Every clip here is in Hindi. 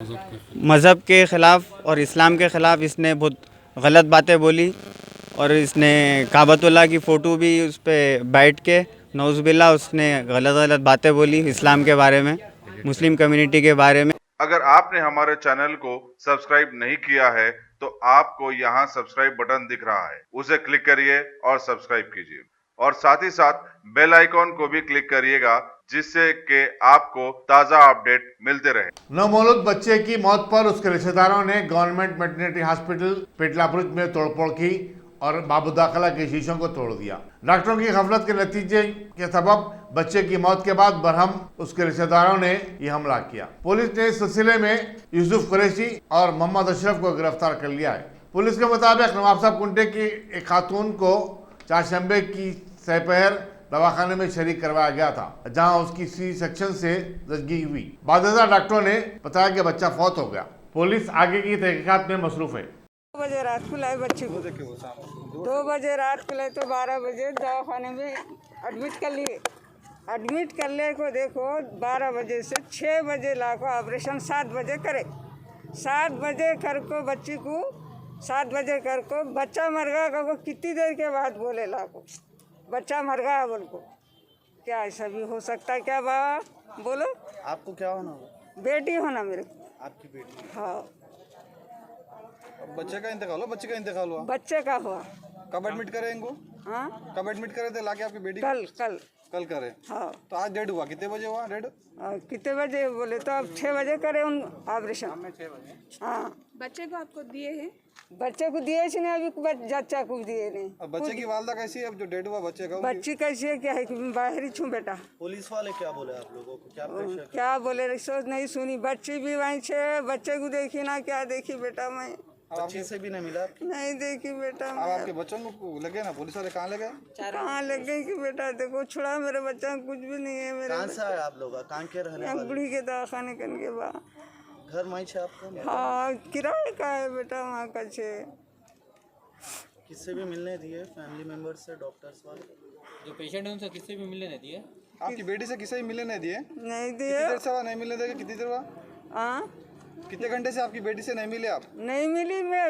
मज़हब के ख़िलाफ़ और इस्लाम के ख़िलाफ़ इसने बहुत गलत बातें बोली और इसने काबतुल्लाह की फ़ोटो भी उस पर बैठ के नौज़ुबिल्लाह उसने गलत बातें बोली इस्लाम के बारे में, मुस्लिम कम्युनिटी के बारे में। अगर आपने हमारे चैनल को सब्सक्राइब नहीं किया है तो आपको यहाँ सब्सक्राइब बटन दिख रहा है, उसे क्लिक करिए और सब्सक्राइब कीजिए और साथ ही साथ बेल आइकॉन को भी क्लिक करिएगा जिससे कि आपको ताज़ा अपडेट मिलते रहे। नवमौलूद बच्चे की मौत पर उसके रिश्तेदारों ने गवर्नमेंट वेटरनरी हॉस्पिटल पेटलापुर में तोड़फोड़ की और बाबूदाखला के शीशों को तोड़ दिया। डॉक्टरों की गफलत के नतीजे के सबब बच्चे की मौत के बाद बरहम उसके रिश्तेदारों ने यह हमला किया। पुलिस ने इस सिलसिले में यूसुफ कुरैशी और मोहम्मद अशरफ को गिरफ्तार कर लिया है। पुलिस के मुताबिक नवाब साहब कुंटे की एक खातून को चारशंबे की सपहर दवाखाने में शरीक करवाया गया था, जहां उसकी सी सेक्शन से जजगी हुई। बादशाह डॉक्टरों ने बताया कि बच्चा फौत हो गया। पुलिस आगे की तहकीकात में मसरूफ है। 2 बजे रात को लाए बच्चे को, 2 बजे रात को लाए तो 12 बजे दवाखाने में एडमिट कर लिए। एडमिट कर ले को देखो 12 बजे से 6 बजे ला को ऑपरेशन 7 बजे करे, 7 बजे कर को बच्ची को 7 बजे कर को बच्चा मर गया को कितनी देर के बाद बोले ला को बच्चा मर गया बोल को। क्या ऐसा भी हो सकता है क्या बाबा बोलो? आपको क्या होना हो? बेटी होना मेरे को। आपकी बेटी? हाँ। बच्चे का इंतकाल हुआ? बच्चे का इंतकाल हुआ? बच्चे का हुआ। कब एडमिट करे इनको? हाँ कब एडमिट करे थे लाके आपकी बेटी? कल करे। हाँ। तो आज डेड हुआ, कितने बजे हुआ डेड? कितने बजे बोले तो अब 6 बजे करे उन ऑपरेशन। 6 बजे। हाँ। बच्चे को आपको दिए हैं? बच्चे को दिए नहीं, अभी बच्चा को दिए नहीं। अब बच्चे की वालदा कैसी है अब जो डेड हुआ बच्चे का? बच्ची कैसी है क्या है कि मैं बाहर ही छूँ बेटा। पुलिस वाले क्या बोले आप लोगों को? क्या प्रेशर? क्या बोले सोच नहीं सुनी। बच्ची भी वहीं छे, बच्चे को देखी ना क्या देखी बेटा मैं। बच्ची से भी नहीं मिला? नहीं देखी बेटा अब मैं। आपके बच्चों को लगे ना, पुलिस वाले कहाँ लगे? कहाँ लग गई कि बेटा देखो छुड़ा मेरे बच्चा कुछ भी नहीं है मेरे। कहाँ से आए आप लोग? कहाँ के रहने वाले? बुढ़ी के दवाखाने करने के बाद। घर वहीं से आपको? हाँ किराए का है बेटा वहाँ का छे। किससे भी मिलने दिए? फैमिली मेंबर्स से, डॉक्टर्स वाले जो पेशेंट है उनसे किससे भी मिलने नहीं दिए? आपकी बेटी से किससे भी मिलने नहीं दिए? नहीं कितनी दिए। देर से हुआ नहीं मिलने देगा? कितनी देर हुआ? हाँ कितने घंटे से आपकी बेटी से नहीं मिले आप? नहीं मिली। मैं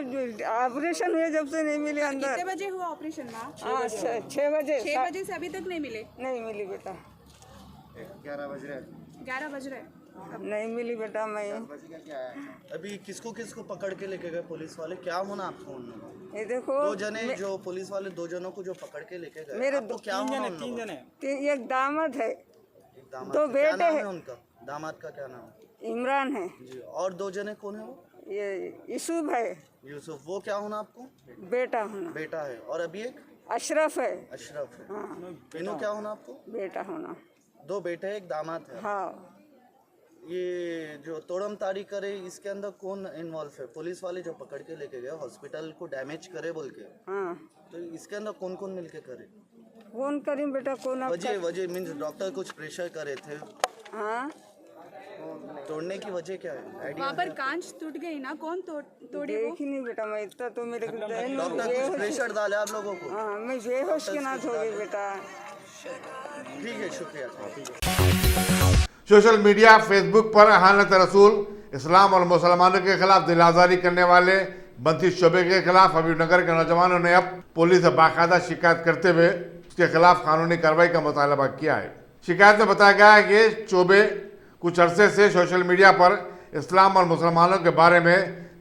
ऑपरेशन हुए जब से नहीं मिली अंदर। कितने बजे हुआ ऑपरेशन माँ? हाँ 6 बजे। 6 बजे से अभी तक नहीं मिले? नहीं मिली बेटा। 11 बज रहे। 11 बज रहे। अब नहीं मिली बेटा मैं। अभी किसको किसको पकड़ के लेके गए पुलिस वाले? क्या होना आपको उनमें? ये देखो 2 जने जो पुलिस वाले 2 जनों को जो पकड़ के लेके गए, मेरे आपको क्या होना? 3 जने। एक दामाद है, एक दामाद 2 क्या बेटे नाम है। है उनका? दामाद का क्या नाम है? इमरान है। जी। और 2 जने कौन है वो? ये यूसुफ है। यूसुफ। वो क्या होना आपको? बेटा होना। बेटा है। और अभी एक अशरफ है। अशरफ है। हाँ इन्हों क्या होना आपको? बेटा होना। 2 बेटे एक दामाद है। हाँ। ये जो तोड़म ताड़ी करे इसके अंदर कौन इन्वॉल्व है? पुलिस वाले जो पकड़ के लेके गए हॉस्पिटल को डैमेज करे बोल के, हाँ तो इसके अंदर कौन कौन मिलके करे? कौन करीम बेटा कौन अब वजह मीन्स डॉक्टर कुछ प्रेशर करे थे? हाँ तोड़ने की वजह क्या है? वहाँ पर कांच टूट गई ना, कौन तोड़ी वो? देखी नहीं बेटा मैं इतना तो मेरे को ध्यान नहीं। डॉक्टर कुछ प्रेशर डाले आप लोगों को? हाँ मैं बेहोश के नाथ हो गई बेटा। ठीक है, शुक्रिया। सोशल मीडिया फेसबुक पर अहानत रसूल, इस्लाम और मुसलमानों के खिलाफ दिल आज़ारी करने वाले बंसी शोबे के खिलाफ हबीबनगर के नौजवानों ने अब पुलिस से बाकायदा शिकायत करते हुए उसके खिलाफ कानूनी कार्रवाई का मुतालबा किया है। शिकायत में बताया गया है कि चौबे कुछ अरसे से सोशल मीडिया पर इस्लाम और मुसलमानों के बारे में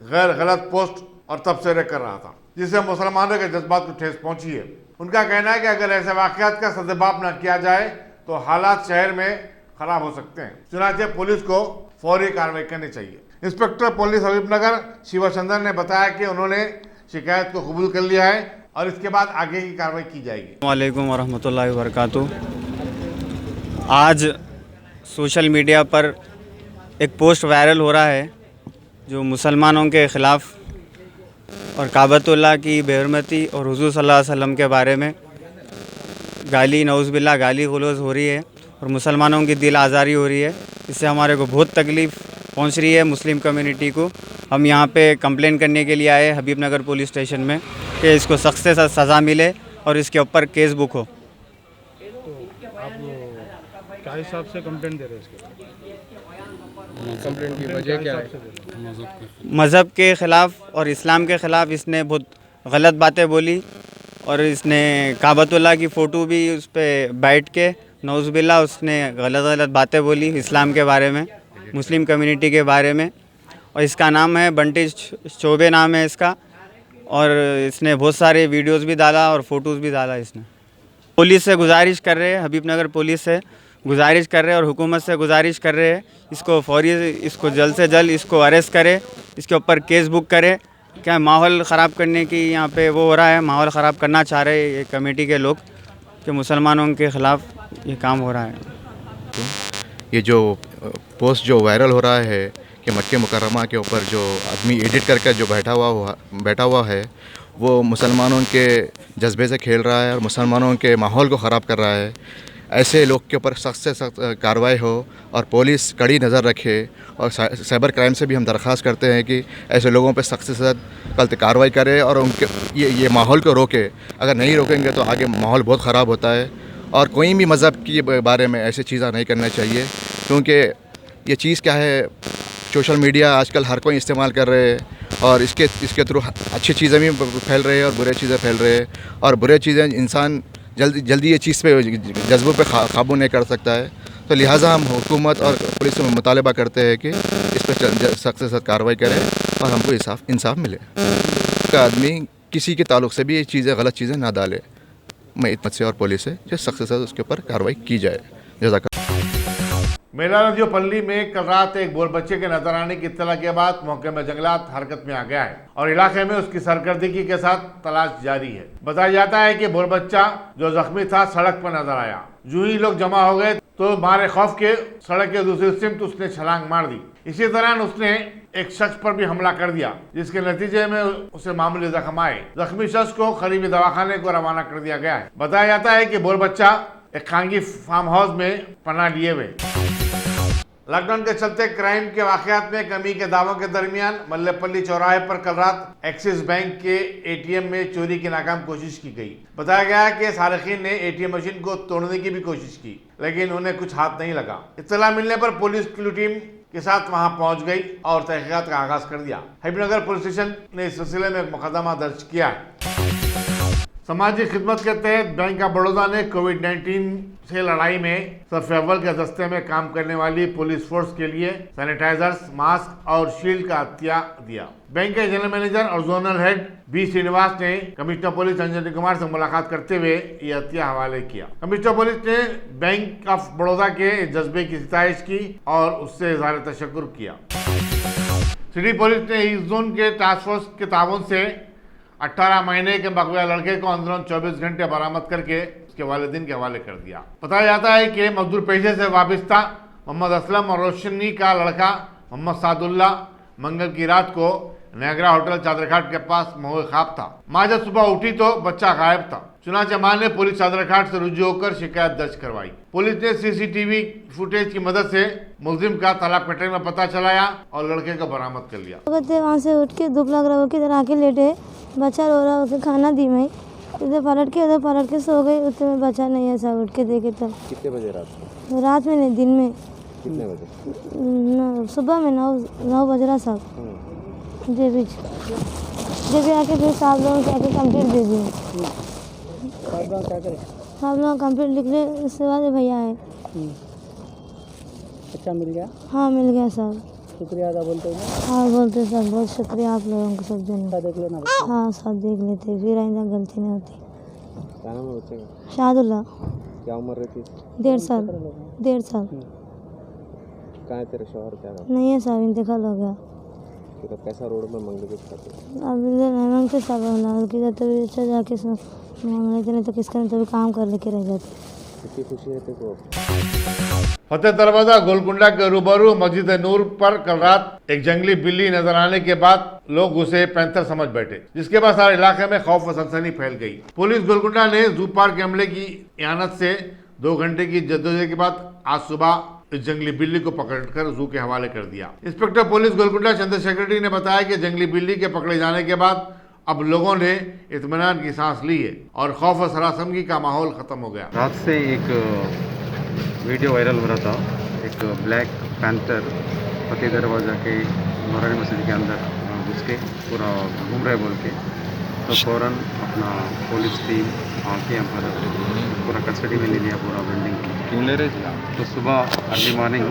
गलत पोस्ट और तबसरे कर रहा था, जिससे मुसलमानों के जज्बात को ठेस पहुंची है। उनका कहना है कि अगर ऐसे वाक़यात का सद्भाव न किया जाए तो हालात शहर में खराब हो सकते हैं। चुनाचे पुलिस को फौरी कार्रवाई करनी चाहिए। इंस्पेक्टर पुलिस हबीबनगर शिवचंद्रन ने बताया कि उन्होंने शिकायत को कबूल कर लिया है और इसके बाद आगे की कार्रवाई की जाएगी। वालेकुम वरहमतुल्लाहि वबरकातुहू। आज सोशल मीडिया पर एक पोस्ट वायरल हो रहा है जो मुसलमानों के ख़िलाफ़ और काबतुल्लाह की बेहरमती और हुज़ूर सल्लल्लाहु अलैहि वसल्लम के बारे में गाली नौज़ुबिल्लाह गाली गलौज़ हो रही है और मुसलमानों की दिल आज़ारी हो रही है। इससे हमारे को बहुत तकलीफ़ पहुंच रही है मुस्लिम कम्युनिटी को। हम यहाँ पे कंप्लेन करने के लिए आए हबीबनगर पुलिस स्टेशन में कि इसको सख्त से सख्त सज़ा मिले और इसके ऊपर केस बुक हो। तो आप क्या हिसाब से कंप्लेंट दे रहे हैं इसके? कंप्लेंट की वजह क्या है? मज़हब के ख़िलाफ़ और इस्लाम के ख़िलाफ़ इसने बहुत गलत बातें बोली और इसने काबतुल्लाह की फ़ोटो भी उस पर बैठ के नौज़ुबिल्लाह उसने गलत बातें बोली इस्लाम के बारे में, मुस्लिम कम्युनिटी के बारे में। और इसका नाम है बंटी चौबे नाम है इसका, और इसने बहुत सारे वीडियोस भी डाला और फ़ोटोज़ भी डाला इसने। पुलिस से गुजारिश कर रहे हैं, हबीबनगर पुलिस से गुजारिश कर रहे हैं और हुकूमत से गुजारिश कर रहे हैं, इसको फौरी इसको जल्द से जल्द इसको अरेस्ट करे, इसके ऊपर केस बुक करे। क्या माहौल ख़राब करने की यहाँ पे वो हो रहा है, माहौल ख़राब करना चाह रहे हैं ये कमेटी के लोग कि मुसलमानों के ख़िलाफ़ ये काम हो रहा है। ये जो पोस्ट जो वायरल हो रहा है कि मक्के मुकर्रमा के ऊपर जो आदमी एडिट करके जो बैठा हुआ है वो मुसलमानों के जज्बे से खेल रहा है और मुसलमानों के माहौल को ख़राब कर रहा है। ऐसे लोग के ऊपर सख्त से सख्त कार्रवाई हो और पुलिस कड़ी नज़र रखे, और साइबर क्राइम से भी हम दरख्वास्त करते हैं कि ऐसे लोगों पर सख्त से सख्त कार्रवाई करे और उनके ये माहौल को रोके। अगर नहीं रोकेंगे तो आगे माहौल बहुत ख़राब होता है। और कोई भी मज़हब के बारे में ऐसी चीज़ें नहीं करना चाहिए, क्योंकि ये चीज़ क्या है, सोशल मीडिया आजकल हर कोई इस्तेमाल कर रहे हैं और इसके थ्रू अच्छी चीज़ें भी फैल रही है और बुरी चीज़ें फैल रही है। और बुरी चीज़ें इंसान जल्दी ये चीज़ पे जज्बों पे काबू नहीं कर सकता है। तो लिहाजा हम हुकूमत और पुलिस से मुतालबा करते हैं कि इस पर सख्त से सख्त कार्रवाई करें और हमको इंसाफ मिले। का आदमी किसी के ताल्लुक से भी ये चीज़ें गलत चीज़ें ना डाले। मैं इतमत से और पुलिस से जो सख्त से सख्त उसके ऊपर कार्रवाई की जाए। जज़ाकल्लाह। मेला नदियोपल्ली में कल रात एक बोर बच्चे के नजर आने की इत्तला के बाद मौके में जंगलात हरकत में आ गया है और इलाके में उसकी सरकर्दगी के साथ तलाश जारी है। बताया जाता है कि बोर बच्चा जो जख्मी था सड़क पर नजर आया। जो ही लोग जमा हो गए तो मारे खौफ के सड़क के दूसरी सिमत उसने छलांग मार दी। इसी दौरान उसने एक शख्स पर भी हमला कर दिया, जिसके नतीजे में उसे मामूली जख्म आए। जख्मी शख्स को करीबी दवाखाने को रवाना कर दिया गया है। बताया जाता है कि बोर बच्चा एक खांगी फार्म हाउस में पनाह लिए हुए। लॉकडाउन के चलते क्राइम के वाकयात में कमी के दावों के दरमियान मल्लेपल्ली चौराहे पर कल रात एक्सिस बैंक के एटीएम में चोरी की नाकाम कोशिश की गई। बताया गया कि सारिकीन ने एटीएम मशीन को तोड़ने की भी कोशिश की, लेकिन उन्हें कुछ हाथ नहीं लगा। इत्तला मिलने पर पुलिस की टीम के साथ वहां पहुंच गई और तहकीकात का आगाज कर दिया। हबीबनगर पुलिस स्टेशन ने इस सिलसिले में एक मुकदमा दर्ज किया है। समाजी खिदमत के तहत बैंक ऑफ बड़ौदा ने कोविड-19 से लड़ाई में सबसे अव्वल के दस्ते में काम करने वाली पुलिस फोर्स के लिए सैनिटाइजर्स, मास्क और शील्ड का अतिया दिया। बैंक के जनरल मैनेजर और जोनल हेड बी श्रीनिवास ने कमिश्नर पुलिस अंजनी कुमार से मुलाकात करते हुए ये अतिया हवाले किया। कमिश्नर पुलिस ने बैंक ऑफ बड़ौदा के जज्बे की सिताइश की और उससे इज़हार तशक्कुर किया। सिटी पुलिस ने इस जोन के टास्क फोर्स के ताउन से 18 महीने के मकबूजा लड़के को अंदरों 24 घंटे बरामद करके उसके वालिदैन के हवाले कर दिया। बताया जाता है कि मजदूर पेशे से वाबस्ता मोहम्मद असलम और रोशनी का लड़का मोहम्मद सादुल्ला मंगल की रात को नायग्रा होटल चादरघाट के पास मोए ख्वाब था। माँ जब सुबह उठी तो बच्चा गायब था। चुनांचे माँ ने पुलिस चादरघाट से रुजू होकर शिकायत दर्ज करवाई। पुलिस ने सीसीटीवी फुटेज की मदद से मुलजिम का तालाब कटने में पता चलाया और लड़के को बरामद कर लिया। वहाँ से उठ के धूप लग रहा हो किधर आके लेटे, बच्चा रो रहा, उसे खाना दी मैं, इधर पलट के सो गई। उसमें में बच्चा नहीं है, सब उठ के देखे तब। कितने बजे रात में नहीं, दिन में। कितने बजे? सुबह में 9 बज रहा सब। जब आके फिर साहब लोगों से आके कंप्लीट दे दिए। साहब लोग कंप्लीट लिख ले, उसके बाद भैया आए। अच्छा मिल गया? हाँ मिल गया सब। शुक्रिया अदा बोलते हैं? हाँ बोलते सब, बहुत शुक्रिया आप लोगों को सब जने। देख लेना। हाँ सब देख लेते, फिर आइंदा गलती नहीं होती। क्या नाम है बच्चे का? शाहदुल्ला। क्या उम्र रहती? 1.5 साल। 1.5 साल। कहाँ है तेरे शौहर? क्या नहीं है साहब, इंतकाल हो गया। तो कैसा रोड में मंगल कुछ खाते? अब इधर नहीं मांगते सब, किधर तभी अच्छा जाके मांग लेते, नहीं तो किसका नहीं तभी काम कर लेके रह जाते। कितनी खुशी है तेरे को? फतेह दरवाजा गोलकुंडा के रूबरू मस्जिद नूर पर कल रात एक जंगली बिल्ली नजर आने के बाद लोग उसे पैंथर समझ बैठे, जिसके बाद सारे इलाके में खौफ व सनसनी फैल गई। पुलिस गोलकुंडा ने जू पार्क हमले की इयानत से 2 घंटे की जद्दोजहद के बाद आज सुबह इस जंगली बिल्ली को पकड़कर जू के हवाले कर दिया। इंस्पेक्टर पुलिस गोलकुंडा चंद्रशेखर ने बताया कि जंगली बिल्ली के पकड़े जाने के बाद अब लोगों ने इत्मीनान की सांस ली है और खौफ और सरासमगी का माहौल खत्म हो गया। रात से एक वीडियो वायरल हो रहा था, एक ब्लैक पैंथर फतेह दरवाज़ा के नूरानी मस्जिद के अंदर घुस के पूरा घूम रहे बोल के, तो फ़ौरन अपना पुलिस टीम आके हम पूरा कस्टडी में ले लिया पूरा बिल्डिंग। तो सुबह early morning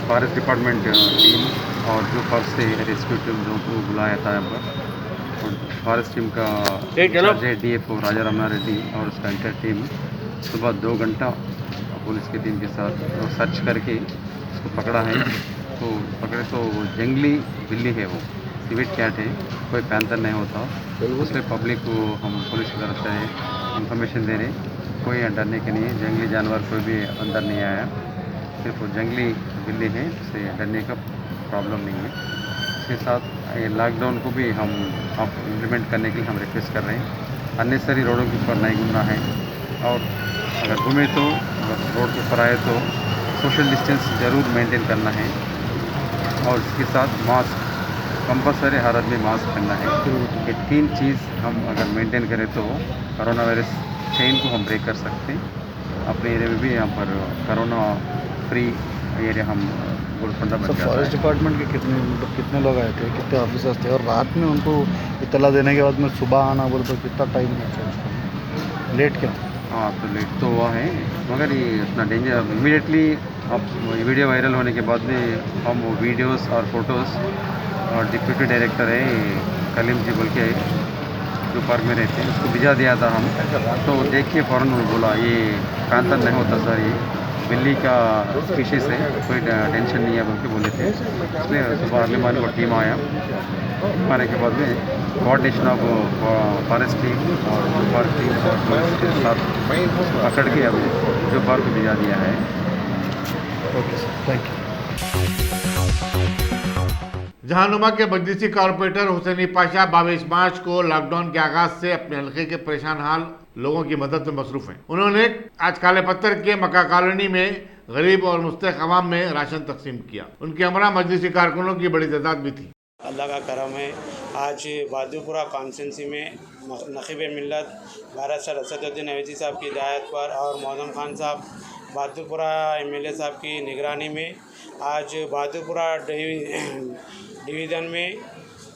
forest department team और जो फर्स्ट से रेस्क्यू टीम जो को बुलाया था यहाँ पर, फॉरेस्ट टीम का इंचार्ज है DFO राजा रमना रेड्डी और उसका इंटर टीम सुबह 2 घंटा पुलिस की टीम के साथ वो सर्च करके उसको पकड़ा है। तो पकड़े तो वो जंगली बिल्ली है, वो सिविट कैट है, कोई पैंथर नहीं होता। उसमें पब्लिक को हम पुलिस की तरफ से इंफॉर्मेशन दे रहे, कोई डरने के नहीं, जंगली जानवर कोई भी अंदर नहीं आया, सिर्फ वो जंगली बिल्ली है, उससे डरने का प्रॉब्लम नहीं है। इसके साथ ये लॉकडाउन को भी हम अब इम्प्लीमेंट करने के लिए हम रिक्वेस्ट कर रहे हैं। अननेसरी रोडों के ऊपर नहीं घूमना है, और अगर घूमे तो रोड के ऊपर आए तो सोशल डिस्टेंस ज़रूर मेंटेन करना है, और इसके साथ मास्क कंपलसरी, हर आदमी मास्क पहनना है। ये 3 चीज़ हम अगर मेंटेन करें तो कोरोना वायरस चेन को हम ब्रेक कर सकते हैं। अपने एरिया में भी यहाँ पर कोरोना फ्री एरिया हम गोलकुंडा बन जाता है। फॉरेस्ट डिपार्टमेंट के कितने लोग आए थे, कितने ऑफिसर्स थे, और रात में उनको इतला देने के बाद में सुबह आना बोल तो कितना टाइम लगता है, लेट क्या? हाँ, तो लेट तो हुआ है, मगर ये इतना डेंजर इमीडिएटली अब वीडियो वायरल होने के बाद में हम वो वीडियोस और फोटोज़, और डिप्यूटी डायरेक्टर है कलीम जी बोल के जो पार्क में रहते हैं, उसको भिजा दिया था हम। तो देख के फ़ौरन बोला ये पैंथर नहीं होता सर, ये बिल्ली का स्पीशीज़ है, कोई टेंशन नहीं है बोल के बोले थे। इसलिए सुबह अर्ली मॉर्निंग को टीम आया, आने के बाद में कोऑर्डिनेशन ऑफ फॉरेस्ट टीम और जो पार्क टीम और पुलिस के साथ पकड़ के अब जो पार्क को भिजा दिया है। Okay sir, thank you. Jahanuma के मजलिसी कॉरपोरेटर हुसैनी पाशा 22 मार्च को लॉकडाउन के आगाज से अपने हल्के के परेशान हाल लोगों की मदद में मसरूफ हैं। उन्होंने आज काले पत्थर के मक्का कॉलोनी में गरीब और मुस्तहक अवाम में राशन तकसीम किया। उनके हमरा मजलिसी कारकुनों की बड़ी तादाद भी थी। अल्लाह का करम है, आज बहादुरपुरा कॉन्स्टिट्यूंसी में नक़ीब मिल्लत भारत सर असदुद्दीन अवैसी साहब की हिदायत पर और मौजम खान साहब बहादुरपुरा MLA साहब की निगरानी में आज बहादुरपुरा डिवीज़न में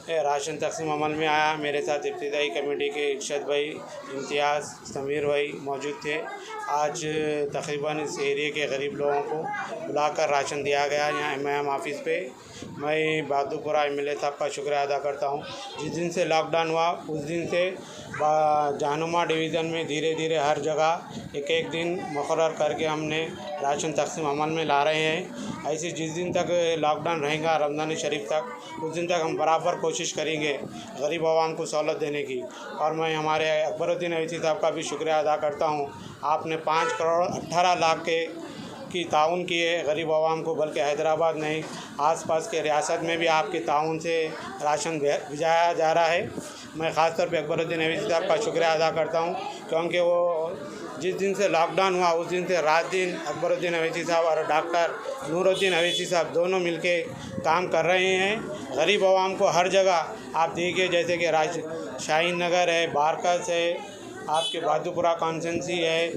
राशन तकसीम अमल में आया। मेरे साथ इब्तिदाई कमेटी के इरशाद भाई, इम्तियाज़, समीर भाई मौजूद थे। आज तकरीबन इस एरिए के गरीब लोगों को बुलाकर राशन दिया गया यहाँ MM ऑफिस पे। मैं बहादुरपुरा MLA साहब का शुक्रिया अदा करता हूँ। जिस दिन से लॉकडाउन हुआ उस दिन से जहानुमा डिवीज़न में धीरे धीरे हर जगह एक दिन मुकर्रर करके हमने राशन तकसीम अमल में ला रहे हैं। ऐसे जिस दिन तक लॉकडाउन रहेगा रमज़ान शरीफ तक, उस दिन तक हम बराबर कोशिश करेंगे गरीब आवाम को सहूलत देने की। और मैं हमारे अकबरुद्दीन अवैसी साहब का भी शुक्रिया अदा करता हूँ। आपने 5 करोड़ 18 लाख की ताउन की है गरीब आवाम को, बल्कि हैदराबाद नहीं आसपास के रियासत में भी आपके ताउन से राशन भिजाया जा रहा है। मैं ख़ास तौर पे अकबरुद्दीन अवैसी साहब का शुक्रिया अदा करता हूँ, क्योंकि वो जिस दिन से लॉकडाउन हुआ उस दिन से रात दिन अकबरुद्दीन अवैसी साहब और डॉक्टर नूरुद्दीन अवैसी साहब दोनों मिलके काम कर रहे हैं। गरीब आवाम को हर जगह आप देखिए, जैसे कि शाहीन नगर है, बारकस है, आपके बहादुरपुरा कॉन्स्टिट्यूंसी है,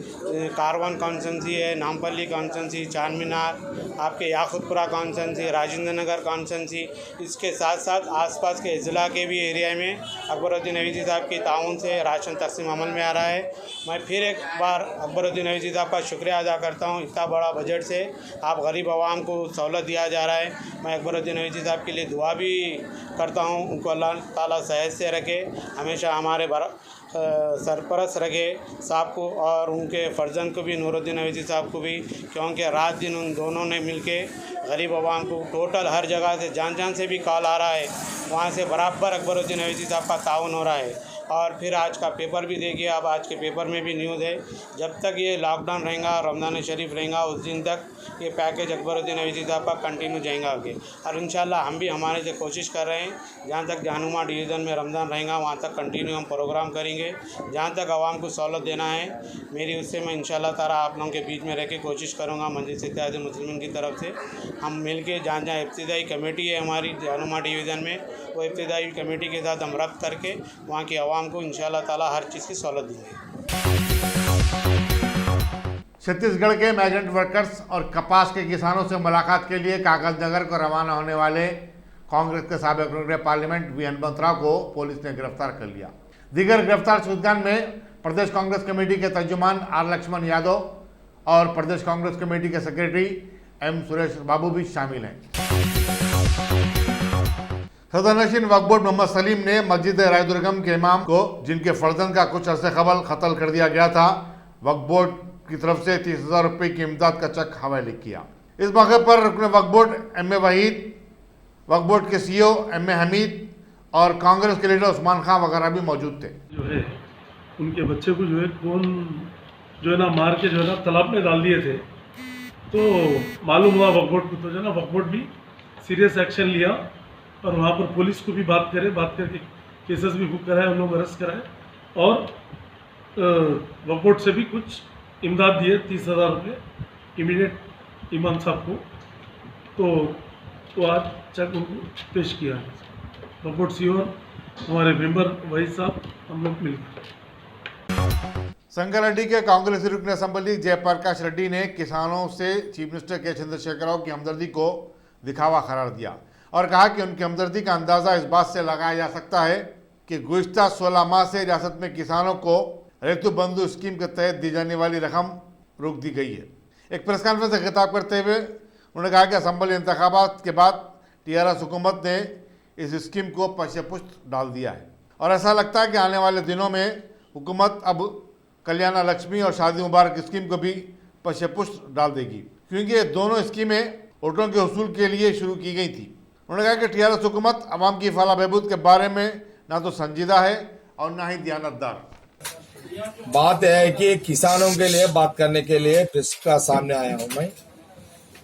कारवान कॉन्स्टिट्यूंसी है, नामपल्ली कॉन्स्टिट्यूंसी, चार मीनार, आपके याकुतपुरा कॉन्स्टिट्यूंसी, राजेंद्र नगर कॉन्स्टिट्यूंसी, इसके साथ साथ आसपास के ज़िला के भी एरिया में अकबरुद्दीन अवैसी साहब की ताउन से राशन तकसीम अमल में आ रहा है। मैं फिर एक बार अकबरुद्दीन अवैसी साहब का शुक्रिया अदा करता हूँ। इतना बड़ा बजट से आप गरीब आवाम को सहूलत दिया जा रहा है। मैं अकबरुद्दीन अवैसी साहब के लिए दुआ भी करता हूँ, उनको अल्लाह ताला सेहत से रखे, हमेशा हमारे सरपरस्त रखे साहब को और उनके फ़र्जन को भी, नूरुद्दीन अवैसी साहब को भी, क्योंकि रात दिन उन दोनों ने मिलके गरीब आवाम को टोटल हर जगह से जान से भी कॉल आ रहा है, वहाँ से बराबर अकबरुद्दीन अवैसी साहब का ताउन हो रहा है। और फिर आज का पेपर भी देखिए, अब आज के पेपर में भी न्यूज़ है, जब तक ये लॉकडाउन रहेगा, रमज़ान शरीफ रहेगा, उस दिन तक ये पैकेज अकबरुद्दीन अवैसी साहब का कंटिन्यू जाएगा आगे। और इंशाल्लाह हम भी हमारे से कोशिश कर रहे हैं, जहाँ तक जहानुमा डिवीज़न में रमज़ान रहेगा वहाँ तक कंटिन्यू हम प्रोग्राम करेंगे, जहाँ तक आवाम को सहूलत देना है मेरी, उससे मैं इंशाल्लाह ताला आप लोगों के बीच में रह के कोशिश करूँगा। मजलिस इत्तेहाद मुस्लिमीन की तरफ से हम मिल के जहाँ इब्तिदाई कमेटी है हमारी जहानुमा डिवीज़न में, वो इब्तिदाई कमेटी के साथ हम रब्त करके वहाँ की आवाम को इंशाल्लाह ताला हर चीज़ की सहूलत देंगे। छत्तीसगढ़ के माइग्रेंट वर्कर्स और कपास के किसानों से मुलाकात के लिए कागजनगर को रवाना होने वाले कांग्रेस के साबिक रुकन पार्लियामेंट वी हनुमंतराव को पुलिस ने गिरफ्तार कर लिया। दीगर गिरफ्तार शुदगान में प्रदेश कांग्रेस कमेटी के तर्जुमान आर लक्ष्मण यादव और प्रदेश कांग्रेस कमेटी के सेक्रेटरी एम सुरेश बाबू भी शामिल हैं। सदरनशीन वक्फ बोर्ड मोहम्मद सलीम ने मस्जिद रायदुर्गम के इमाम को, जिनके फर्जंद का कुछ अरसे कबल कत्ल कर दिया गया था, वक्फ बोर्ड की तरफ से 30,000 रुपये की इमदाद का चेक हवाले किया। इस मौके पर रुकन Waqf board M A Waheed, Waqf board के CEO एम ए हमीद और कांग्रेस के लीडर उस्मान खान वगैरह भी मौजूद थे। जो है उनके बच्चे को जो है कौन जो है ना मार के जो है ना तालाब में डाल दिए थे, तो मालूम हुआ वक्फ बोर्ड को, तो जो है ना वक्फ बोर्ड भी सीरियस एक्शन लिया और वहाँ पर पुलिस को भी बात करके केसेस भी बुक कराए, उन लोग अरेस्ट कराए और वक्फ बोर्ड से भी कुछ इमदाद दिए 30,000 रुपये इमीडिएट इमाम साहब को। तो आज चेक उनको पेश किया है वक्फ बोर्ड CEO हमारे मेंबर वही साहब हम लोग मिलकर। संगारेड्डी के कांग्रेस रुकन असेंबली जयप्रकाश रेड्डी ने किसानों से चीफ मिनिस्टर के चंद्रशेखर राव की हमदर्दी को दिखावा करार दिया और कहा कि उनकी हमदर्दी का अंदाज़ा इस बात से लगाया जा सकता है कि गुज़िश्ता 16 माह से रियासत में किसानों को ऋतु बंधु स्कीम के तहत दी जाने वाली रकम रोक दी गई है। एक प्रेस कॉन्फ्रेंस से खिताब करते हुए उन्होंने कहा कि असेंबली इंतखाबात के बाद TRS हुकूमत ने इस स्कीम को पश्च डाल दिया है और ऐसा लगता है कि आने वाले दिनों में हुकूमत अब कल्याण लक्ष्मी और शादी मुबारक स्कीम को भी पश्च डाल देगी, क्योंकि ये दोनों स्कीमें वोटों के हसूल के लिए शुरू की गई थी। उन्होंने कहा कि TRS हुकूमत आवाम की फलाह बहबूद के बारे में ना तो संजीदा है और ना ही दयानतदार। बात है कि किसानों के लिए बात करने के लिए प्रेस का सामने आया हूँ मैं।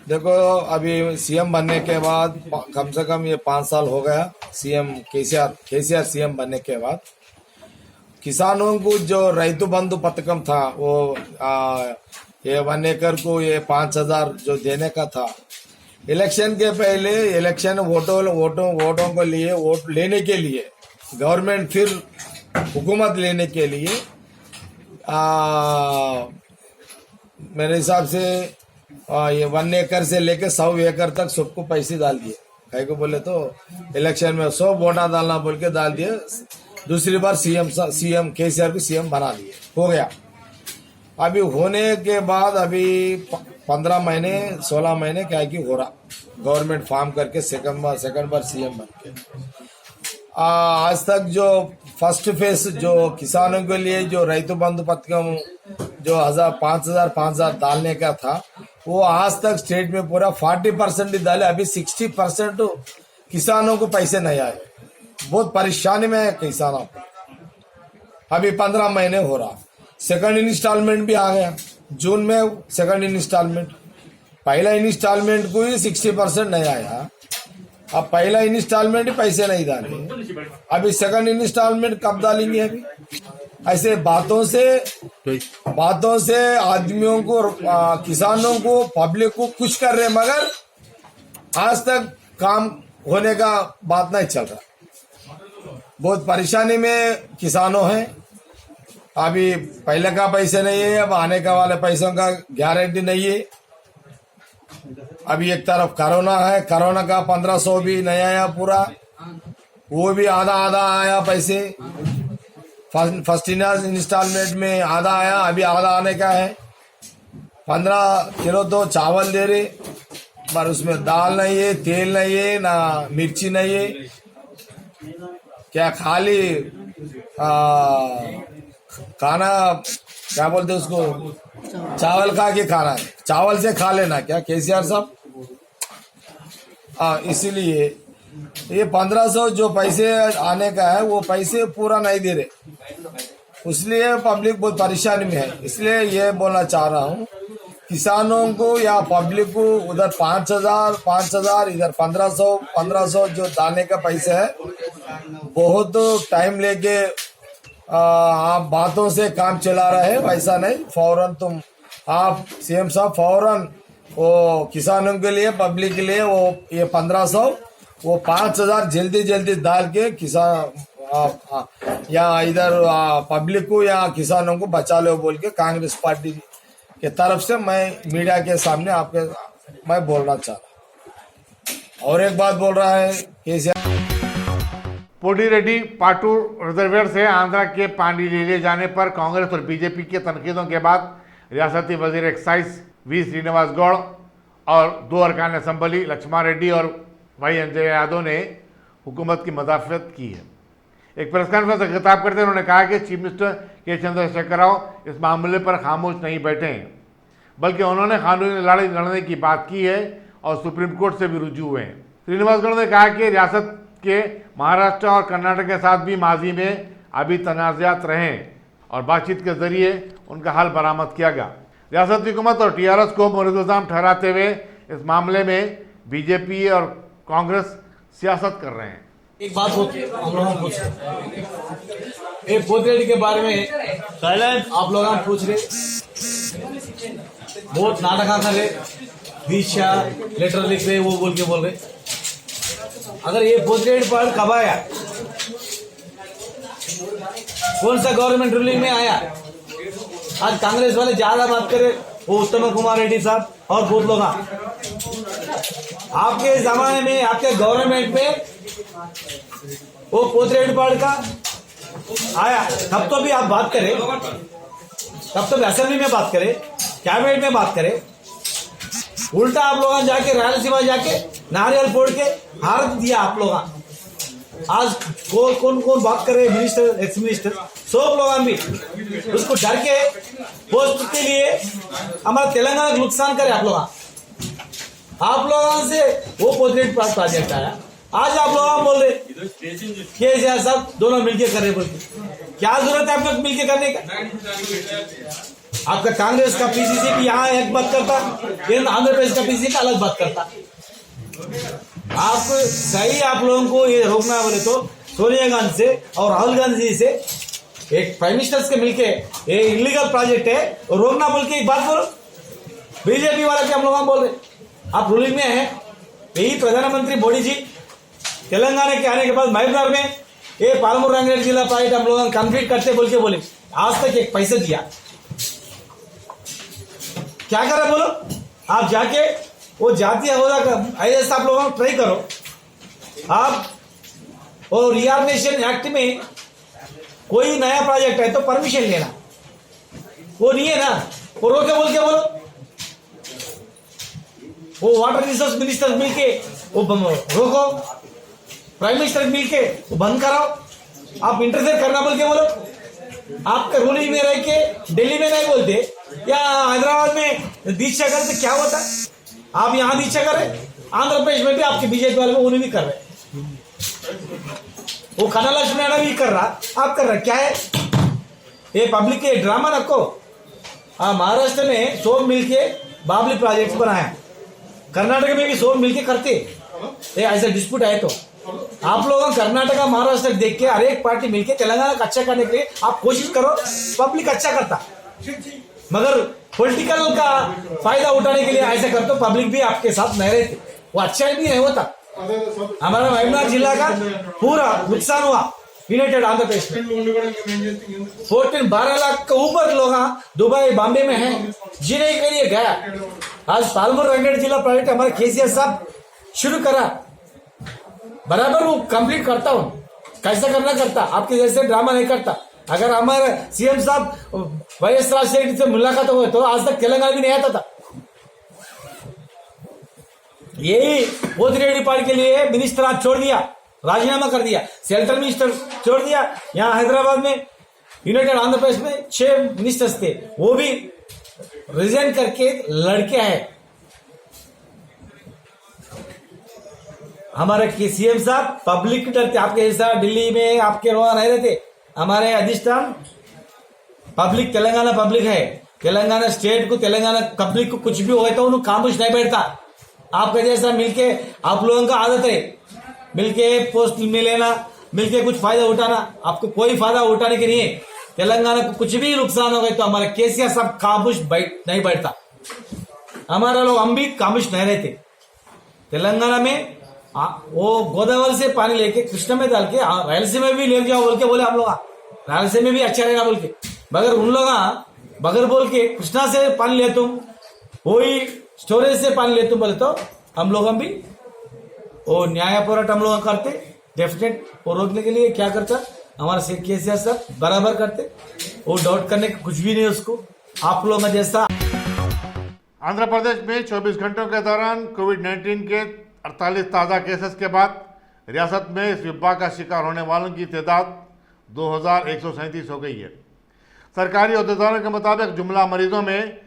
देखो, अभी CM बनने के बाद कम से कम ये 5 साल हो गया, CM केसीआर CM बनने के बाद किसानों को जो रैतु बंधु पथकम था वो ये 1 एकड़ को ये 5,000 जो देने का था, इलेक्शन के पहले इलेक्शन वोटों को लिए वोट लेने के लिए गवर्नमेंट फिर हुकूमत लेने के लिए मेरे हिसाब से ये 1 एकड़ से लेके 100 एकड़ तक सबको पैसे डाल दिए। कहीं को बोले तो इलेक्शन में 100 वोटा डालना बोल के डाल दिए। दूसरी बार CM केसीआर को CM बना दिए, हो गया। अभी होने के बाद अभी 15 महीने 16 महीने क्या कि हो रहा, गवर्नमेंट फॉर्म करके सेकंड बार CM बन के आज तक जो फर्स्ट फेज जो किसानों के लिए जो रैतु बंधु पथकम जो 5,000 डालने का था, वो आज तक स्टेट में पूरा 40% ही डाले। अभी 60% किसानों को पैसे नहीं आए, बहुत परेशानी में है किसानों को। अभी 15 महीने हो रहा, सेकंड इंस्टॉलमेंट भी आ गया जून में। सेकंड इंस्टॉलमेंट, पहला इंस्टॉलमेंट को ही 60% नहीं आया। अब पहला इंस्टॉलमेंट ही पैसे नहीं डाले, अभी सेकंड इंस्टॉलमेंट कब डालेंगे? अभी ऐसे बातों से आदमियों को, किसानों को, पब्लिक को खुश कर रहे, मगर आज तक काम होने का बात नहीं चल रहा। बहुत परेशानी में किसानों हैं। अभी पहले का पैसे नहीं है, अब आने का वाले पैसों का गारंटी नहीं है। अभी एक तरफ कोरोना है, कोरोना का 1500 भी नहीं आया पूरा, वो भी आधा आया पैसे। फर्स्ट इंस्टॉलमेंट में आधा आया, अभी आधा आने का है। 15 किलो तो चावल दे रहे, पर उसमें दाल नहीं है, तेल नहीं है, ना मिर्ची नहीं है, क्या खाली खाना क्या बोलते उसको, चावल खा के खाना है, चावल से खा लेना क्या केसीआर साहब। इसीलिए ये 1500 जो पैसे आने का है वो पैसे पूरा नहीं दे रहे, इसलिए पब्लिक बहुत परेशानी में है। इसलिए ये बोलना चाह रहा हूँ किसानों को या पब्लिक को, उधर 5,000 इधर 1500 जो डालने का पैसा है, बहुत टाइम लेके आप बातों से काम चला रहे हैं, वैसा नहीं। फौरन तुम आप CM साहब फौरन वो किसानों के लिए, पब्लिक के लिए वो ये 1500 वो 5,000 जल्दी डाल के किसान या इधर पब्लिक को या किसानों को बचा लो बोल के कांग्रेस पार्टी के तरफ से मैं मीडिया के सामने आपके मैं बोलना चाह रहा। और एक बात बोल रहा है केसीआर, पोडीरेड्डी पाटूर रिजर्वेयर से आंध्रा के पानी ले लिए जाने पर कांग्रेस और बीजेपी की तनकीदों के बाद रियासती वजीर एक्साइज वी श्रीनिवास गौड़ और 2 अरकान असम्बली लक्ष्मण रेड्डी और भाई अंजय यादव ने हुकूमत की मदाफत की है। एक प्रेस कॉन्फ्रेंस से खिताब करते उन्होंने कहा कि चीफ मिनिस्टर के चंद्रशेखर राव इस मामले पर खामोश नहीं बैठे हैं, बल्कि उन्होंने कानूनी लड़ाई लड़ने की बात की है और सुप्रीम कोर्ट से भी रुजू हुए हैं। श्रीनिवास गौड़ ने कहा कि रियासत के महाराष्ट्र और कर्नाटक के साथ भी माजी में अभी तनाज़ात रहे और बातचीत के जरिए उनका हल बरामद किया गया। रियासती हुकूमत और टीआरएस को मुरीद इल्ज़ाम ठहराते हुए इस मामले में बीजेपी और कांग्रेस सियासत कर रहे हैं। एक बात होती हम लोग पूछ रहे पोथरेड्डी के बारे में आप लोग पूछ रहे, बहुत नाटक कर रहे, दीक्षा लेटर लिख रहे, वो बोल रहे। अगर ये पोथरेड्डी पर कब आया, कौन सा गवर्नमेंट रूलिंग में आया? आज कांग्रेस वाले ज्यादा बात करे, वो उत्तम कुमार रेड्डी साहब और बहुत लोग आपके जमाने में आपके गवर्नमेंट में वो पोथरेड्डी पार्ट का आया, तब तो भी आप बात करें, तब तो भी असेंबली में बात करें, कैबिनेट में बात करें। उल्टा आप लोग जाके रायलसीमा जाके नारियल फोड़ के हार दिया आप लोग। आज कौन कौन बात करे, मिनिस्टर एक्स मिनिस्टर सब लोग भी उसको डर के पोस्ट के लिए हमारा तेलंगाना को नुकसान करे। आप लोगों से वो पोथरेड्डी प्रोजेक्ट आया, आज आप लोग बोल रहे केसीआर साहब दोनों मिलके कर रहे, बोलते क्या जरूरत है आप लोग मिलके करने का? आपका कांग्रेस का पीसीसी भी यहाँ एक बात करता, आंध्र प्रदेश का पीसीसी का अलग बात करता। आप सही आप लोगों को ये रोकना बोले तो सोनिया गांधी से और राहुल गांधी से एक प्राइम मिनिस्टर्स के मिलके ये इलीगल प्रोजेक्ट है और रोकना बोल के एक बात बोलो। बीजेपी वाला के हम लोग बोल रहे, आप रूलिंग में है। यही प्रधानमंत्री मोदी जी तेलंगाना के आने के बाद महबूबनगर में ये पालमूर रंगारेड्डी जिला प्रोजेक्ट हम लोग कंप्लीट करते बोल के बोले, आज तक एक पैसे दिया क्या कर रहे बोलो? आप जाके वो जातीय होदा ऐसा आप लोगों ट्राई करो। आप और रिऑर्गनाइजेशन एक्ट में कोई नया प्रोजेक्ट है तो परमिशन लेना, वो नहीं है ना, वो रोके बोल के बोलो। वो वाटर रिसोर्स मिनिस्टर मिलके वो रोको, प्राइम मिनिस्टर मिलके वो बंद कराओ। आप इंटरफेयर करना बोल के बोलो। आपका रूलिंग में रह के दिल्ली में नहीं बोलते या हैदराबाद में दीक्षा करते क्या होता? आप यहाँ दीक्षा कर रहे, आंध्र प्रदेश में भी आपके बीजेपी वाले में उन्हें भी कर रहे, वो कन्ना लक्ष्मण भी कर रहा, आप कर रहे, क्या है ये पब्लिक के ड्रामा रखो। महाराष्ट्र में सोम मिलके बाबली प्रोजेक्ट बनाया, कर्नाटक में भी सोम मिलके करते, ये ऐसा डिस्प्यूट है तो आप लोग कर्नाटक महाराष्ट्र देख के हर एक पार्टी मिलके तेलंगाना का अच्छा करने के लिए आप कोशिश करो। पब्लिक अच्छा करता, मगर पॉलिटिकल का फायदा उठाने के लिए ऐसा करते तो पब्लिक भी आपके साथ नहीं रहती, वो अच्छा भी नहीं होता। हमारा महबूबनगर जिला का पूरा नुकसान हुआ यूनाइटेड आंध्र प्रदेश में। 12 लाख के ऊपर लोग दुबई बॉम्बे में हैं, जीने के लिए गया। आज पालमूर रंगारेड्डी जिला प्रोजेक्ट हमारे केसीआर साहब शुरू करा, बराबर वो कंप्लीट करता हूँ, कैसा करना करता, आपके जैसे ड्रामा नहीं करता। अगर हमारे सीएम साहब वाईएस राजशेखर से मुलाकात हुए तो आज तक तेलंगाना भी नहीं आता था। यही पोथरेड्डी पार्टी के लिए मिनिस्टर आज छोड़ दिया, राजीनामा कर दिया, सेंट्रल मिनिस्टर छोड़ दिया। यहाँ हैदराबाद में यूनाइटेड आंध्र प्रदेश में 6 मिनिस्टर्स थे, वो भी रिजाइन करके लड़के हैं। हमारे सीएम साहब पब्लिक डरते, आपके हिस्सा दिल्ली में आपके रोआ नहीं रहते। हमारे अधिष्ठान पब्लिक तेलंगाना पब्लिक है, तेलंगाना स्टेट को तेलंगाना पब्लिक को कुछ भी होता है तो उन्हें खामोश नहीं बैठता। आपका जैसा मिलके आप लोगों का आदत है मिलके पोस्ट में लेना, मिलके कुछ फायदा उठाना, आपको कोई फायदा उठाने के नहीं है। तेलंगाना को कुछ भी नुकसान हो गए तो हमारे केसीआर साहब खामोश नहीं बैठता, हमारा लोग हम भी खामोश नहीं रहते। तेलंगाना में वो गोदावरी से पानी लेके कृष्णा में डाल के रायलसीमा में भी ले जाओ बोल के बोले हम लोग, रायलसीमा में भी अच्छा रहेगा बोल के, मगर उन लोग बगैर बोल के कृष्णा से पानी ले तुम, वही स्टोरेज से पानी ले तुम बोले तो हम लोग भी वो न्याय पोराट हम लोग करते, डेफिनेट वो रोकने के लिए क्या करता हमारा केसीआर सर बराबर करते, वो डाउट करने का कुछ भी नहीं उसको। आप लोग में जैसा आंध्र प्रदेश में 24 घंटों के दौरान कोविड-19 के 48 ताज़ा केसेस के बाद रियासत में इस विपा का शिकार होने वालों की तादाद 2137 हो गई है। सरकारी अहदेदारों के मुताबिक जुमला मरीजों में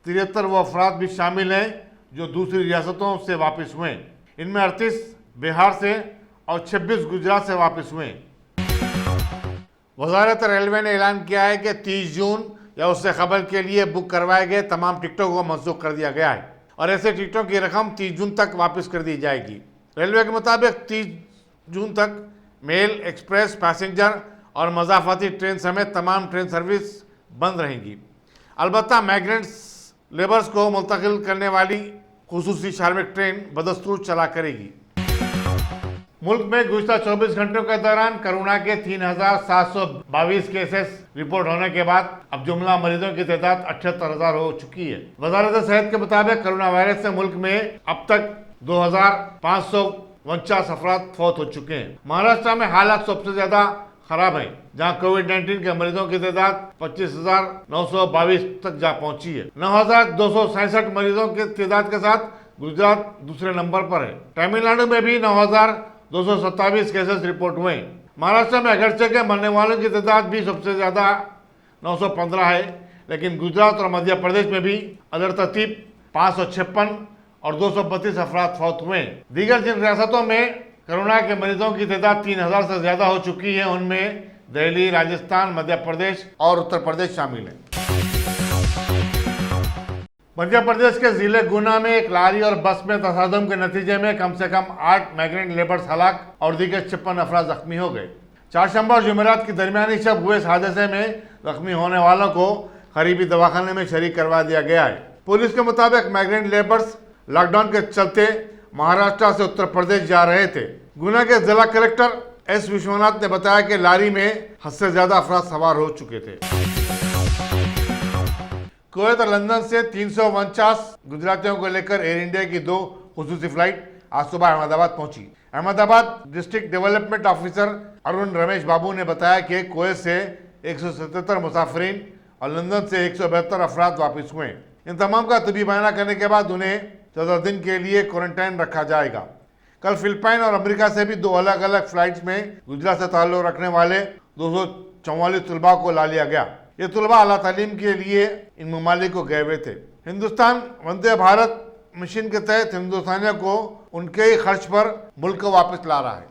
73 वो अफराद भी शामिल हैं जो दूसरी रियासतों से वापस हुए। इनमें 38 बिहार से और 26 गुजरात से वापस हुए। वजारत रेलवे ने ऐलान किया है कि 30 जून या उससे कबल के लिए बुक करवाए गए तमाम टिकटों को मनसूख कर दिया गया है और ऐसे टिकटों की रकम 30 जून तक वापस कर दी जाएगी। रेलवे के मुताबिक 30 जून तक मेल, एक्सप्रेस, पैसेंजर और मजाफाती ट्रेन समेत तमाम ट्रेन सर्विस बंद रहेंगी। अलबत्ता माइग्रेंट्स लेबर्स को मुंतकिल करने वाली खुसूसी श्रमिक ट्रेन बदस्तूर चला करेगी। मुल्क में गुज़िश्ता 24 घंटों के दौरान कोरोना के 3722 केसेस रिपोर्ट होने के बाद अब जुमला मरीजों की तादाद 78,000 हो चुकी है। वजारत सेहत के मुताबिक कोरोना वायरस से मुल्क में अब तक 2549 अफराद फौत हो चुके हैं। महाराष्ट्र में हालात सबसे ज्यादा खराब है, जहां कोविड-19 के मरीजों की तादाद 25,922 तक जा पहुंची है। 9,267 मरीजों की तादाद के साथ गुजरात दूसरे नंबर पर है। तमिलनाडु में भी 9,227 केसेस रिपोर्ट हुए। महाराष्ट्र में अगरचे के मरने वालों की तादाद भी सबसे ज्यादा 915 है, लेकिन गुजरात और मध्य प्रदेश में भी अदर तरतीब 556 और 232 अफराद फौत हुए। दीगर जिन रियासतों में कोरोना के मरीजों की तादाद 3,000 से ज्यादा हो चुकी है, उनमें दिल्ली, राजस्थान, मध्य प्रदेश और उत्तर प्रदेश शामिल है। मध्य प्रदेश के जिले गुना में एक लारी और बस में तसादम के नतीजे में कम से कम 8 माइग्रेंट लेबर्स हलाक और दीगर 56 अफराद जख्मी हो गए। चारशंबा और जुमेरात की दरमियानी शब हुए इस हादसे में जख्मी होने वालों को करीबी दवाखाने में शरीक करवा दिया गया है। पुलिस के मुताबिक माइग्रेंट लेबर्स लॉकडाउन के चलते महाराष्ट्र से उत्तर प्रदेश जा रहे थे। गुना के जिला कलेक्टर एस विश्वनाथ ने बताया कि लारी में हद से ज्यादा अफराद सवार हो चुके थे। कुवैत और लंदन से 349 गुजरातियों को लेकर एयर इंडिया की 2 खुसूसी फ्लाइट आज सुबह अहमदाबाद पहुंची। Ahmedabad district development officer Arun Ramesh Babu ने बताया कि कुवैत से 177 मुसाफिरीन और लंदन से 172 अफराद वापस हुए। इन तमाम का तबी बयाना करने के बाद उन्हें 14 दिन के लिए क्वारंटाइन रखा जाएगा। कल फिलिपाइन और अमेरिका से भी 2 अलग अलग फ्लाइट्स में गुजरात से ताल्लुक रखने वाले 244 तलबा को ला लिया गया। ये तलबा आला तालीम के लिए इन ममालिक को गए हुए थे। हिंदुस्तान वंदे भारत मिशन के तहत हिंदुस्तानियों को उनके ही खर्च पर मुल्क को वापस ला रहा है।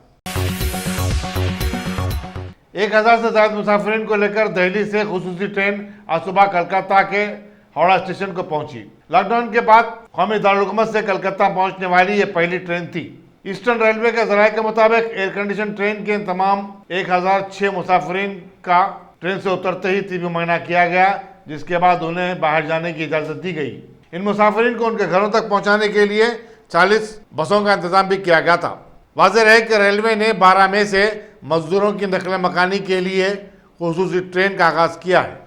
1000 से ज्यादा मुसाफिरीन को लेकर दिल्ली से खुसूसी ट्रेन आज सुबह कलकत्ता के हावड़ा स्टेशन को पहुंची। लॉकडाउन के बाद कौमी दारुलहुकूमत से कलकत्ता पहुंचने वाली ये पहली ट्रेन थी। ईस्टर्न रेलवे के जराये के मुताबिक एयर कंडीशन ट्रेन के तमाम 1006 मुसाफिरीन का ट्रेन से उतरते ही तबी मुआयना किया गया, जिसके बाद उन्हें बाहर जाने की इजाजत दी गई। इन मुसाफिरीन को उनके घरों तक पहुंचाने के लिए 40 बसों का इंतजाम भी किया गया था। वाज़ेह है कि रेलवे ने 12 मई से मजदूरों की नकल मकानी के लिए खुसूसी ट्रेन का आगाज किया है।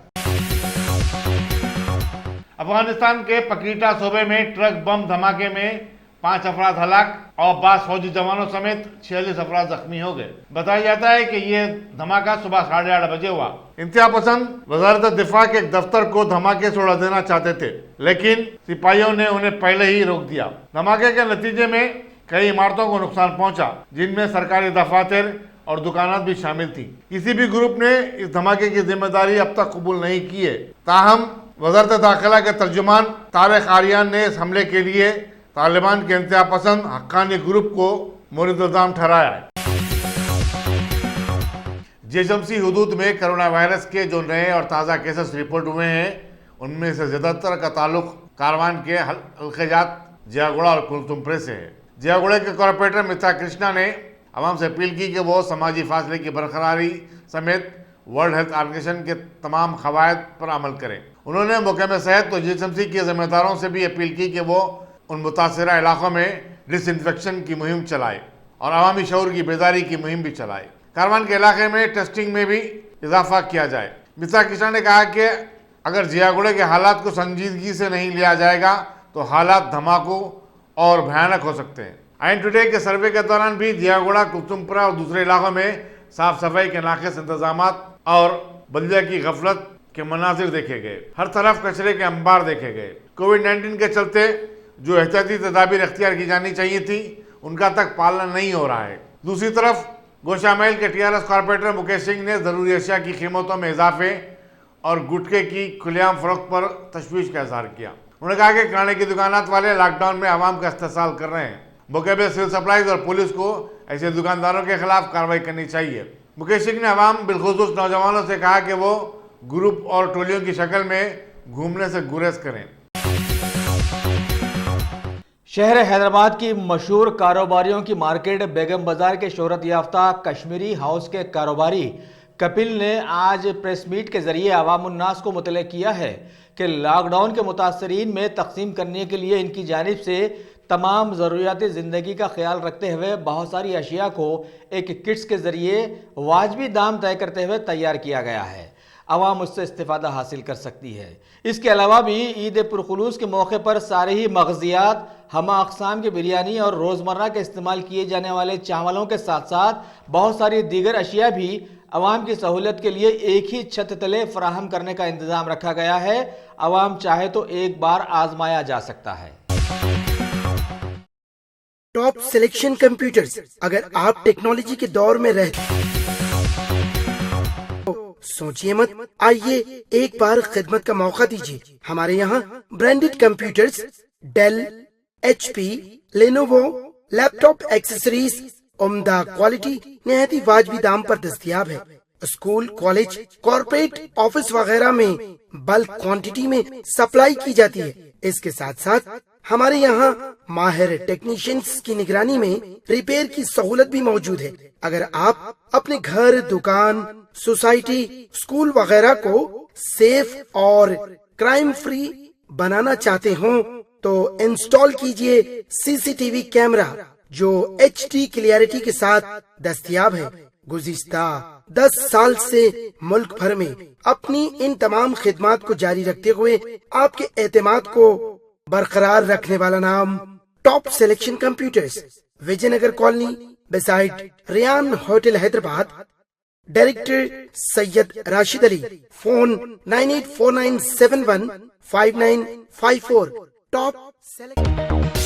अफगानिस्तान के पकीटा सूबे में ट्रक बम धमाके में 5 अफराद हलाक और 22 फौजी जवानों समेत 46 अफराद जख्मी हो गए। बताया जाता है कि ये धमाका सुबह 8:30 बजे हुआ। इंतहा पसंद वजारत दिफा के एक दफ्तर को धमाके से उड़ा देना चाहते थे, लेकिन सिपाहियों ने उन्हें पहले ही रोक दिया। धमाके के नतीजे में कई इमारतों को नुकसान पहुंचा, जिनमें सरकारी दफातर और दुकानात भी शामिल थी। किसी भी ग्रुप ने इस धमाके की जिम्मेदारी अब तक कबूल नहीं की है। ताहम वजारत दाखिला के तर्जुमान तारिक आर्यन ने इस हमले के लिए तालिबान के इंतहा पसंद हक्कानी ग्रुप को मोरिद इल्जाम ठहराया है। जेशमसी हुदूद में कोरोना वायरस के जो नए और ताज़ा केसेस रिपोर्ट हुए हैं, उनमें से ज़्यादातर का ताल्लुक कारवान के हल्केजात जियागुड़ा और कुलतुमपुरे से है। जियागुड़े के कॉर्पोरेटर मित्रा कृष्णा ने आवाम से अपील की कि वो समाजी फासले की बरकरारी समेत वर्ल्ड हेल्थ ऑर्गेनाइजेशन के तमाम कवायद पर अमल करें। उन्होंने महकमे सेहत और जेशमसी के जिम्मेदारों से भी अपील की कि वो उन मुतासरा इलाकों में डिसइंफेक्शन की मुहिम चलाए और अवामी शऊर की बेदारी की मुहिम भी चलाए। कारवान के इलाके में टेस्टिंग में भी इजाफा किया जाए। मित्रा कृष्णा ने कहा कि अगर जियागुड़ा के हालात को संजीदगी से नहीं लिया जाएगा तो हालात धमाकों और भयानक हो सकते हैं। आईएन टुडे के सर्वे के दौरान भी जियागुड़ा, कुतुमपुरा और दूसरे इलाकों में साफ सफाई के नाक़िस इंतजाम और बल्दिया की गफलत के मनाजिर देखे गए। हर तरफ कचरे के अंबार देखे गए। कोविड-19 के चलते जो एहतियाती तदाबीर अख्तियार की जानी चाहिए थी उनका तक पालन नहीं हो रहा है। दूसरी तरफ गोशामैल के टीआरएस कॉर्पोरेटर मुकेश सिंह ने ज़रूरी अशिया की कीमतों में इजाफे और गुटखे की खुलेआम फरोख्त पर तशवीश का इजहार किया। उन्होंने कहा कि किराने की दुकानात वाले लॉकडाउन में आवाम का इस्तेसाल कर रहे हैं। मौके पर सिविल सप्लाईज और पुलिस को ऐसे दुकानदारों के खिलाफ कार्रवाई करनी चाहिए। मुकेश सिंह ने आवाम बिलखुसूस नौजवानों से कहा कि वो ग्रुप और टोलियों की शक्ल में घूमने से गुरेज करें। शहर हैदराबाद की मशहूर कारोबारियों की मार्केट बेगम बाजार के शोहरत याफ्ता कश्मीरी हाउस के कारोबारी कपिल ने आज प्रेस मीट के जरिए अवाम उन्नास को मुतले किया है कि लॉकडाउन के मुतासरीन में तकसीम करने के लिए इनकी जानिब से तमाम ज़रूरियात ज़िंदगी का ख्याल रखते हुए बहुत सारी अशिया को एक किट्स के ज़रिए वाजबी दाम तय करते हुए तैयार किया गया है। आवाम उससे इस्तिफ़ादा हासिल कर सकती है। इसके अलावा भी ईद पुरखुलूस के मौके पर सारे ही मग़ज़ियात, हमा अक़साम की बिरयानी और रोज़मर्रा के इस्तेमाल किए जाने वाले चावलों के साथ साथ बहुत सारी दीगर अशिया भी आवाम की सहूलियत के लिए एक ही छत तले फराहम करने का इंतज़ाम रखा गया है। आवाम चाहे तो एक बार आजमाया जा सकता है। टॉप सिलेक्शन कंप्यूटर्स, अगर आप टेक्नोलॉजी के दौर में रहते सोचिए मत, आइए एक बार खिदमत का मौका दीजिए। हमारे यहाँ branded computers Dell, HP, Lenovo, laptop accessories उम्दा क्वालिटी निहायत ही वाजबी दाम पर दस्तयाब है। स्कूल, कॉलेज, कॉर्पोरेट, ऑफिस वगैरह में बल्क क्वांटिटी में सप्लाई की जाती है। इसके साथ साथ हमारे यहाँ माहिर टेक्नीशियंस की निगरानी में रिपेयर की सहूलत भी मौजूद है। अगर आप अपने घर, दुकान, सोसाइटी, स्कूल वगैरह को सेफ और क्राइम फ्री बनाना चाहते हो तो इंस्टॉल कीजिए CCTV कैमरा जो HD क्लियरिटी के साथ दस्तयाब है। गुज़िश्ता 10 साल से मुल्क भर में अपनी इन तमाम खिदमात को जारी रखते हुए आपके एतमाद को बरकरार रखने वाला नाम top selection computers, Vijaynagar colony beside Riyan hotel Hyderabad. Director Syed Rashid Ali. Phone 9849715954। Top selection.